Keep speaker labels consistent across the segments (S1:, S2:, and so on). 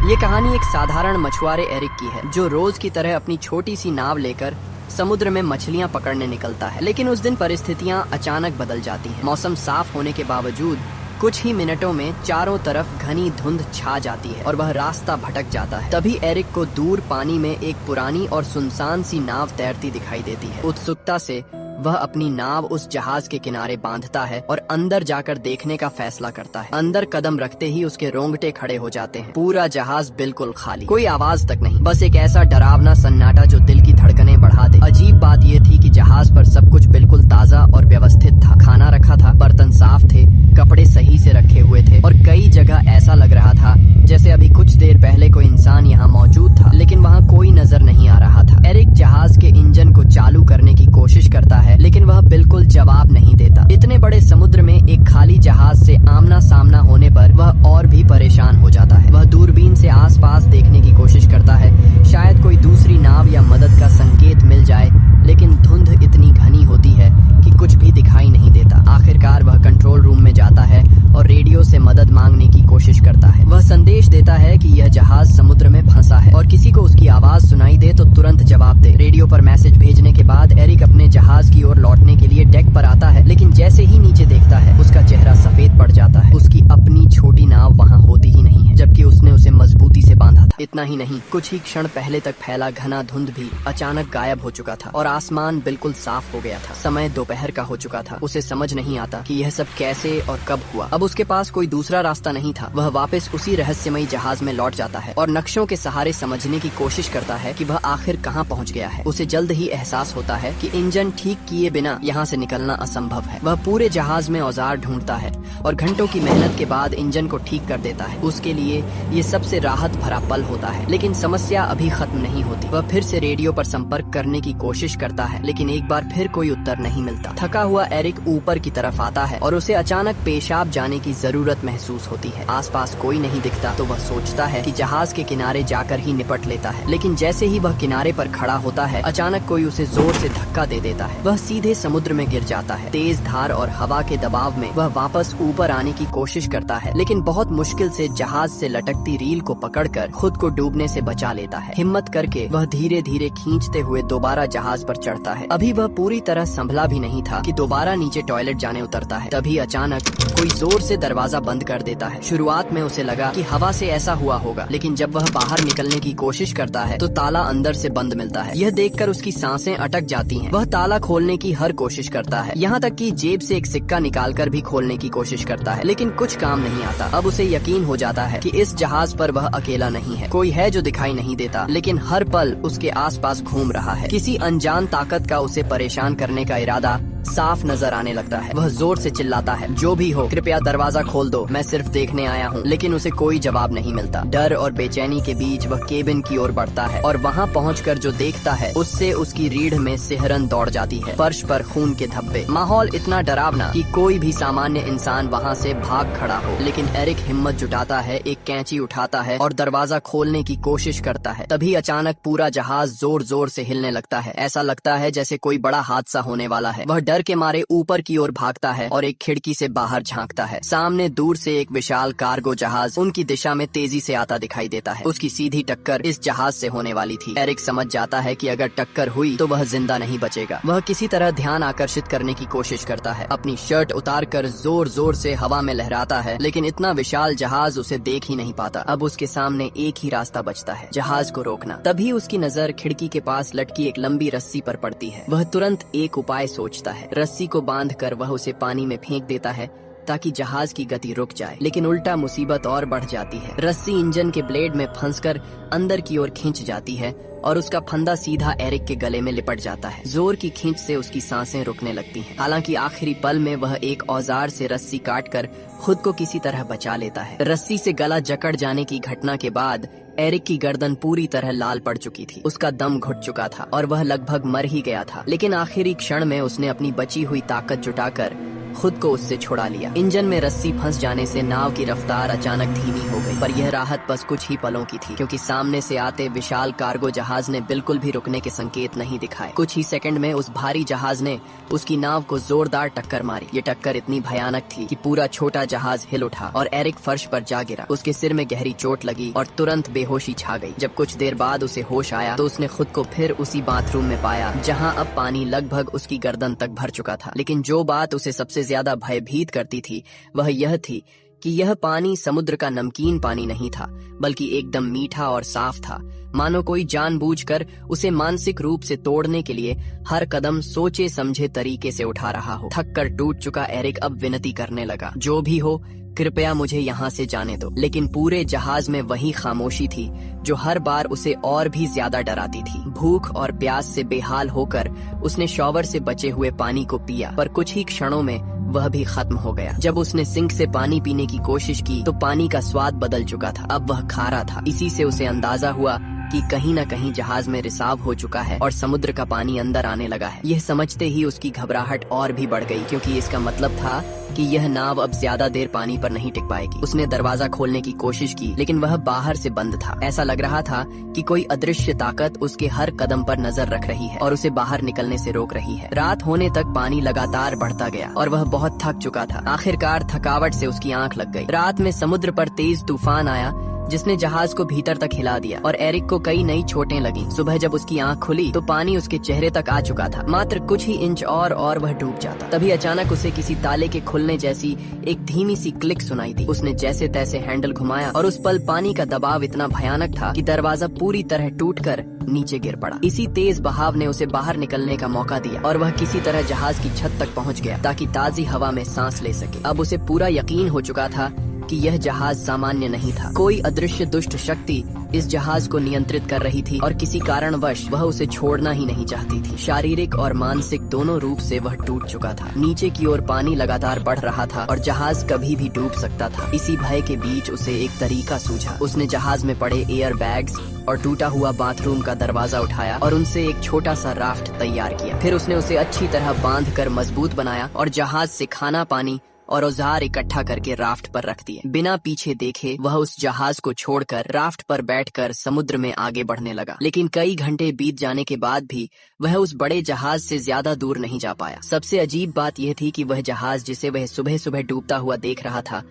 S1: ये कहानी एक साधारण मछुआरे एरिक की है जो रोज की तरह अपनी छोटी सी नाव लेकर समुद्र में मछलियां पकड़ने निकलता है। लेकिन उस दिन परिस्थितियां अचानक बदल जाती हैं। मौसम साफ होने के बावजूद कुछ ही मिनटों में चारों तरफ घनी धुंध छा जाती है और वह रास्ता भटक जाता है। तभी एरिक को दूर पानी में एक पुरानी और सुनसान सी नाव तैरती दिखाई देती है। उत्सुकता से वह अपनी नाव उस जहाज के किनारे बांधता है और अंदर जाकर देखने का फैसला करता है। अंदर कदम रखते ही उसके रोंगटे खड़े हो जाते हैं। पूरा जहाज बिल्कुल खाली, कोई आवाज तक नहीं, बस एक ऐसा डरावना सन्नाटा जो दिल की धड़कनें बढ़ा दे। अजीब बात यह थी कि जहाज पर सब कुछ बिल्कुल ताजा और व्यवस्थित था। खाना रखा था, बर्तन साफ थे, कपड़े सही से रखे हुए थे और कई जगह ऐसा लग रहा था जैसे अभी कुछ देर पहले कोई इंसान यहाँ मौजूद था, लेकिन वहाँ कोई नजर नहीं आ रहा था। एरिक जहाज के इंजन को चालू करने की कोशिश करता है, लेकिन वह बिल्कुल जवाब नहीं देता। इतने बड़े समुद्र में एक खाली जहाज से आमना सामना होने पर वह और भी परेशान हो जाता है। वह दूरबीन से आसपास देखने की कोशिश करता है, शायद कोई दूसरी नाव या मदद का संकेत मिल जाए, लेकिन धुंध इतनी घनी होती है कि कुछ भी दिखाई नहीं देता। आखिरकार वह कंट्रोल रूम में जाता है और रेडियो से मदद मांगने की कोशिश करता है। वह संदेश देता है कि यह जहाज समुद्र में फंसा है और किसी को उसकी आवाज सुनाई दे तो तुरंत जवाब दे। रेडियो पर मैसेज भेजने के बाद एरिक अपने जहाज की ओर लौटने के लिए डेक पर आता है, लेकिन जैसे ही नीचे देखता है उसका चेहरा सफेद पड़ जाता है। उसकी अपनी छोटी नाव वहाँ होती ही नहीं है, जबकि उसने उसे मजबूती से बांधा था। इतना ही नहीं, कुछ ही क्षण पहले तक फैला घना धुंध भी अचानक गायब हो चुका था और आसमान बिल्कुल साफ हो गया था। समय दोपहर का हो चुका था। उसे समझ नहीं आता कि यह सब कैसे और कब हुआ। अब उसके पास कोई दूसरा रास्ता नहीं था। वह वापस उसी रहस्यमयी जहाज में लौट जाता है और नक्शों के सहारे समझने की कोशिश करता है कि वह आखिर कहाँ पहुँच गया है। उसे जल्द ही एहसास होता है कि इंजन ठीक किए बिना यहाँ से निकलना असंभव है। वह पूरे जहाज में औजार ढूंढता है और घंटों की मेहनत के बाद इंजन को ठीक कर देता है। उसके लिए ये सबसे राहत भरा पल होता है, लेकिन समस्या अभी खत्म नहीं होती। वह फिर से रेडियो पर संपर्क करने की कोशिश करता है, लेकिन एक बार फिर कोई उत्तर नहीं मिलता। थका हुआ एरिक ऊपर की तरफ आता है और उसे अचानक पेशाब जाने की जरूरत महसूस होती है। आसपास कोई नहीं दिखता तो वह सोचता है कि जहाज के किनारे जाकर ही निपट लेता है, लेकिन जैसे ही वह किनारे पर खड़ा होता है अचानक कोई उसे जोर से धक्का दे देता है। वह सीधे समुद्र में गिर जाता है। तेज धार और हवा के दबाव में वह वापस ऊपर आने की कोशिश करता है, लेकिन बहुत मुश्किल से जहाज से लटकती रील को पकड़कर खुद को डूबने से बचा लेता है। हिम्मत करके वह धीरे धीरे खींचते हुए दोबारा जहाज पर चढ़ता है। अभी वह पूरी तरह संभला भी नहीं था कि दोबारा नीचे टॉयलेट जाने उतरता है। तभी अचानक कोई जोर से दरवाजा बंद कर देता है। शुरुआत में उसे लगा कि हवा से ऐसा हुआ होगा, लेकिन जब वह बाहर निकलने की कोशिश करता है तो ताला अंदर से बंद मिलता है। यह देखकर उसकी सांसें अटक जाती हैं। वह ताला खोलने की हर कोशिश करता है, यहाँ तक कि जेब से एक सिक्का निकालकर भी खोलने की कोशिश करता है, लेकिन कुछ काम नहीं आता। अब उसे यकीन हो जाता है कि इस जहाज पर वह अकेला नहीं है। कोई है जो दिखाई नहीं देता, लेकिन हर पल उसके आसपास घूम रहा है। किसी अनजान ताकत का उसे परेशान करने का इरादा साफ नजर आने लगता है। वह जोर से चिल्लाता है, जो भी हो कृपया दरवाजा खोल दो, मैं सिर्फ देखने आया हूँ। लेकिन उसे कोई जवाब नहीं मिलता। डर और बेचैनी के बीच वह केबिन की ओर बढ़ता है और वहाँ पहुंचकर जो देखता है उससे उसकी रीढ़ में सिहरन दौड़ जाती है। फर्श पर खून के धब्बे, माहौल इतना डरावना कि कोई भी सामान्य इंसान वहाँ से भाग खड़ा हो। लेकिन एरिक हिम्मत जुटाता है, एक कैंची उठाता है और दरवाजा खोलने की कोशिश करता है। तभी अचानक पूरा जहाज जोर जोर से हिलने लगता है। ऐसा लगता है जैसे कोई बड़ा हादसा होने वाला है। वह डर के मारे ऊपर की ओर भागता है और एक खिड़की से बाहर झांकता है। सामने दूर से एक विशाल कार्गो जहाज उनकी दिशा में तेजी से आता दिखाई देता है। उसकी सीधी टक्कर इस जहाज से होने वाली थी। एरिक समझ जाता है कि अगर टक्कर हुई तो वह जिंदा नहीं बचेगा। वह किसी तरह ध्यान आकर्षित करने की कोशिश करता है। अपनी शर्ट उतारकर जोर जोर से हवा में लहराता है, लेकिन इतना विशाल जहाज उसे देख ही नहीं पाता। अब उसके सामने एक ही रास्ता बचता है, जहाज को रोकना। तभी उसकी नजर खिड़की के पास लटकी एक लंबी रस्सी पर पड़ती है। वह तुरंत एक उपाय सोचता है। रस्सी को बांधकर वह उसे पानी में फेंक देता है ताकि जहाज की गति रुक जाए, लेकिन उल्टा मुसीबत और बढ़ जाती है। रस्सी इंजन के ब्लेड में फंसकर अंदर की ओर खींच जाती है और उसका फंदा सीधा एरिक के गले में लिपट जाता है। जोर की खींच से उसकी सांसें रुकने लगती हैं। हालांकि आखिरी पल में वह एक औजार से रस्सी काटकर खुद को किसी तरह बचा लेता है। रस्सी से गला जकड़ जाने की घटना के बाद एरिक की गर्दन पूरी तरह लाल पड़ चुकी थी। उसका दम घुट चुका था और वह लगभग मर ही गया था। लेकिन आखिरी क्षण में उसने अपनी बची हुई ताकत जुटाकर खुद को उससे छुड़ा लिया। इंजन में रस्सी फंस जाने से नाव की रफ्तार अचानक धीमी हो गई, पर यह राहत बस कुछ ही पलों की थी, क्योंकि सामने से आते विशाल कार्गो जहाज ने बिल्कुल भी रुकने के संकेत नहीं दिखाए। कुछ ही सेकंड में उस भारी जहाज ने उसकी नाव को जोरदार टक्कर मारी। ये टक्कर इतनी भयानक थी कि पूरा छोटा जहाज हिल उठा और एरिक फर्श पर जा गिरा। उसके सिर में गहरी चोट लगी और तुरंत बेहोशी छा गई। जब कुछ देर बाद उसे होश आया तो उसने खुद को फिर उसी बाथरूम में पाया जहां अब पानी लगभग उसकी गर्दन तक भर चुका था। लेकिन जो बात उसे सबसे ज्यादा भयभीत करती थी वह यह थी कि यह पानी समुद्र का नमकीन पानी नहीं था, बल्कि एकदम मीठा और साफ था, मानो कोई जानबूझकर उसे मानसिक रूप से तोड़ने के लिए हर कदम सोचे समझे तरीके से उठा रहा हो। थक कर टूट चुका एरिक अब विनती करने लगा, जो भी हो कृपया मुझे यहाँ से जाने दो। लेकिन पूरे जहाज में वही खामोशी थी जो हर बार उसे और भी ज्यादा डराती थी। भूख और प्यास से बेहाल होकर उसने शॉवर से बचे हुए पानी को पिया, पर कुछ ही क्षणों में वह भी खत्म हो गया। जब उसने सिंक से पानी पीने की कोशिश की तो पानी का स्वाद बदल चुका था, अब वह खारा था। इसी से उसे अंदाजा हुआ कि कहीं न कहीं जहाज में रिसाव हो चुका है और समुद्र का पानी अंदर आने लगा है। यह समझते ही उसकी घबराहट और भी बढ़ गई, क्योंकि इसका मतलब था कि यह नाव अब ज्यादा देर पानी पर नहीं टिक पाएगी। उसने दरवाजा खोलने की कोशिश की, लेकिन वह बाहर से बंद था। ऐसा लग रहा था कि कोई अदृश्य ताकत उसके हर कदम पर नजर रख रही है और उसे बाहर निकलने से रोक रही है। रात होने तक पानी लगातार बढ़ता गया और वह बहुत थक चुका था। आखिरकार थकावट से उसकी आंख लग गई। रात में समुद्र पर तेज तूफान आया जिसने जहाज को भीतर तक हिला दिया और एरिक को कई नई चोटें लगी। सुबह जब उसकी आंख खुली तो पानी उसके चेहरे तक आ चुका था। मात्र कुछ ही इंच और वह डूब जाता। तभी अचानक उसे किसी ताले के खुलने जैसी एक धीमी सी क्लिक सुनाई दी। उसने जैसे तैसे हैंडल घुमाया और उस पल पानी का दबाव इतना भयानक था कि दरवाजा पूरी तरह टूटकर नीचे गिर पड़ा। इसी तेज बहाव ने उसे बाहर निकलने का मौका दिया और वह किसी तरह जहाज की छत तक पहुंच गया ताकि ताजी हवा में सांस ले सके। अब उसे पूरा यकीन हो चुका था कि यह जहाज सामान्य नहीं था। कोई अदृश्य दुष्ट शक्ति इस जहाज को नियंत्रित कर रही थी और किसी कारणवश वह उसे छोड़ना ही नहीं चाहती थी। शारीरिक और मानसिक दोनों रूप से वह टूट चुका था। नीचे की ओर पानी लगातार बढ़ रहा था और जहाज कभी भी डूब सकता था। इसी भय के बीच उसे एक तरीका सूझा। उसने जहाज में पड़े एयर बैग्स और टूटा हुआ बाथरूम का दरवाजा उठाया और उनसे एक छोटा सा राफ्ट तैयार किया। फिर उसने उसे अच्छी तरह बांधकर मजबूत बनाया और जहाज से खाना पानी और औजार इकट्ठा करके राफ्ट पर रख दिए। बिना पीछे देखे वह उस जहाज को छोड़कर राफ्ट पर बैठकर समुद्र में आगे बढ़ने लगा। लेकिन कई घंटे बीत जाने के बाद भी वह उस बड़े जहाज से ज्यादा दूर नहीं जा पाया। सबसे अजीब बात यह थी कि वह जहाज जिसे वह सुबह सुबह डूबता हुआ देख रहा था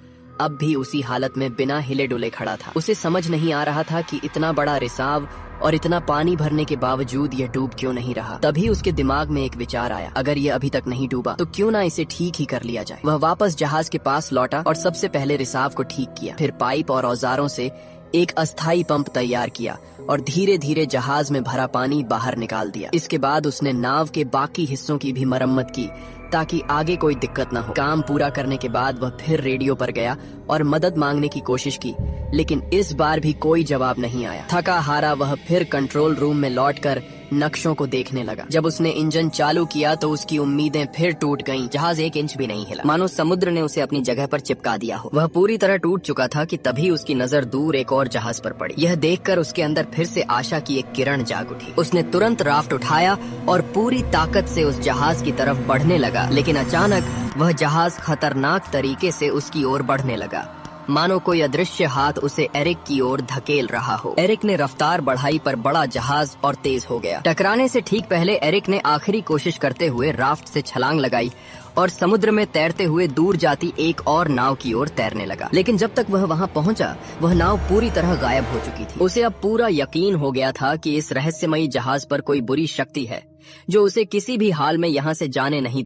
S1: अब भी उसी हालत में बिना हिले डुले खड़ा था। उसे समझ नहीं आ रहा था कि इतना बड़ा रिसाव और इतना पानी भरने के बावजूद यह डूब क्यों नहीं रहा। तभी उसके दिमाग में एक विचार आया, अगर ये अभी तक नहीं डूबा तो क्यों ना इसे ठीक ही कर लिया जाए। वह वापस जहाज के पास लौटा और सबसे पहले रिसाव को ठीक किया। फिर पाइप और औजारों से एक अस्थायी पंप तैयार किया और धीरे धीरे जहाज में भरा पानी बाहर निकाल दिया। इसके बाद उसने नाव के बाकी हिस्सों की भी मरम्मत की ताकि आगे कोई दिक्कत न हो। काम पूरा करने के बाद वह फिर रेडियो पर गया और मदद मांगने की कोशिश की, लेकिन इस बार भी कोई जवाब नहीं आया। थका हारा वह फिर कंट्रोल रूम में लौटकर नक्शों को देखने लगा। जब उसने इंजन चालू किया तो उसकी उम्मीदें फिर टूट गईं। जहाज एक इंच भी नहीं हिला, मानो समुद्र ने उसे अपनी जगह पर चिपका दिया हो। वह पूरी तरह टूट चुका था कि तभी उसकी नजर दूर एक और जहाज पर पड़ी। यह देखकर उसके अंदर फिर से आशा की एक किरण जाग उठी। उसने तुरंत राफ्ट उठाया और पूरी ताकत से उस जहाज की तरफ बढ़ने लगा, लेकिन अचानक वह जहाज खतरनाक तरीके से उसकी ओर बढ़ने लगा, मानो कोई अदृश्य हाथ उसे एरिक की ओर धकेल रहा हो। एरिक ने रफ्तार बढ़ाई पर बड़ा जहाज और तेज हो गया। टकराने से ठीक पहले एरिक ने आखिरी कोशिश करते हुए राफ्ट से छलांग लगाई और समुद्र में तैरते हुए दूर जाती एक और नाव की ओर तैरने लगा। लेकिन जब तक वह वहां पहुंचा वह नाव पूरी तरह गायब हो चुकी थी। उसे अब पूरा यकीन हो गया था कि इस रहस्यमयी जहाज पर कोई बुरी शक्ति है जो उसे किसी भी हाल में यहाँ से जाने नहीं